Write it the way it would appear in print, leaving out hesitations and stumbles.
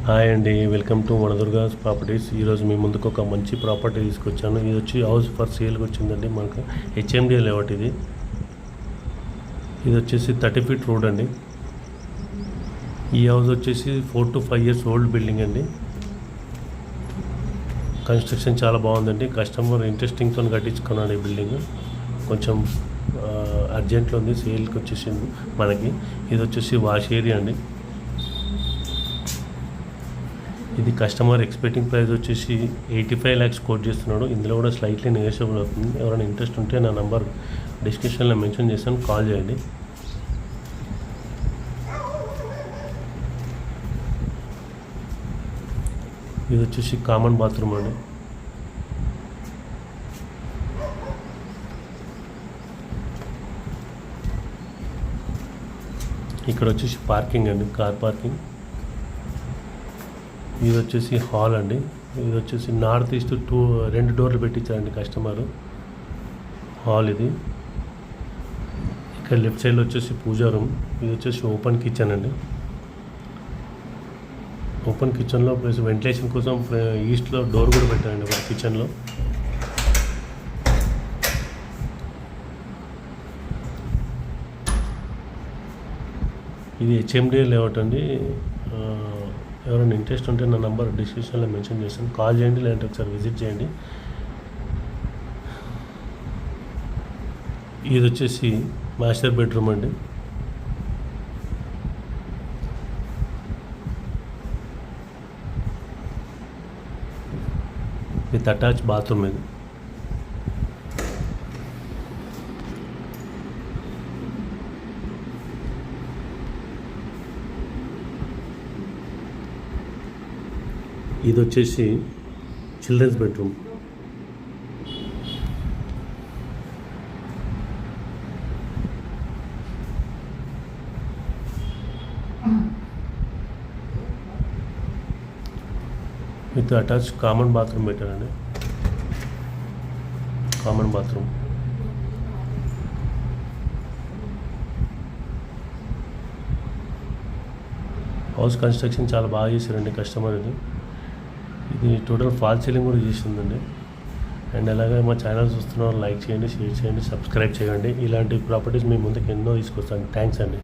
Hi అండి, welcome to వనదుర్గాస్ properties. ఈరోజు మీ ముందుకు ఒక మంచి ప్రాపర్టీ తీసుకొచ్చాను. ఇది వచ్చి హౌస్ ఫర్ సేల్కి వచ్చిందండి. మనకు హెచ్ఎండి లేఅవుట్ ఇది వచ్చేసి 30 ఫీట్ రోడ్ అండి. ఈ హౌస్ వచ్చేసి 4 to 5 years ఓల్డ్ బిల్డింగ్ అండి. కన్స్ట్రక్షన్ చాలా బాగుందండి. కస్టమర్ ఇంట్రెస్టింగ్తో కట్టించుకున్నాడు ఈ బిల్డింగ్. కొంచెం అర్జెంట్లో ఉంది, సేల్కి వచ్చేసింది మనకి. ఇది వచ్చేసి వాష్ ఏరియా అండి. ఇది కస్టమర్ ఎక్స్పెక్టింగ్ ప్రైస్ వచ్చేసి 85 lakhs కోట్ చేస్తున్నాడు. ఇందులో కూడా స్లైట్లీ నెగోషియబుల్ అవుతుంది. ఎవరైనా ఇంట్రెస్ట్ ఉంటే నా నంబర్ డిస్క్రిప్షన్లో మెన్షన్ చేస్తాను, కాల్ చేయండి. ఇది వచ్చేసి కామన్ బాత్రూమ్ అండి. ఇక్కడ వచ్చేసి పార్కింగ్ అండి, కార్ పార్కింగ్. ఇది వచ్చేసి హాల్ అండి. ఇది వచ్చేసి నార్త్ ఈస్ట్ 2 డోర్లు పెట్టించారండి కస్టమరు. హాల్ ఇది. ఇక్కడ లెఫ్ట్ సైడ్లో వచ్చేసి పూజా రూమ్. ఇది వచ్చేసి ఓపెన్ కిచెన్ అండి. ఓపెన్ కిచెన్లో ప్లస్ వెంటిలేషన్ కోసం ఈస్ట్లో డోర్ కూడా పెట్టారండి ఒక కిచెన్లో. ఇది హెచ్ఎండి లేఅవుట్ అండి. ఎవరైనా ఇంట్రెస్ట్ ఉంటే నా నంబర్ డిస్క్రిప్షన్లో మెన్షన్ చేస్తాను, కాల్ చేయండి, లేదంటే ఒకసారి విజిట్ చేయండి. ఇది వచ్చేసి మాస్టర్ బెడ్రూమ్ అండి. విత్ అటాచ్ బాత్రూమ్ ఇది. ఇది వచ్చేసి children's bedroom. With attach common bathroom పెట్టారండి. Common bathroom. హౌస్ కన్స్ట్రక్షన్ చాలా బాగా చేశారండి కస్టమర్. ఇది టోటల్ ఫాల్ సీలింగ్ కూడా చేసిందండి. అండ్ అలాగే మా ఛానల్ చూస్తున్నారు, లైక్ చేయండి, షేర్ చేయండి, సబ్స్క్రైబ్ చేయండి. ఇలాంటి ప్రాపర్టీస్ మీ ముందుకు ఎన్నో తీసుకొస్తాను. థ్యాంక్స్ అండి.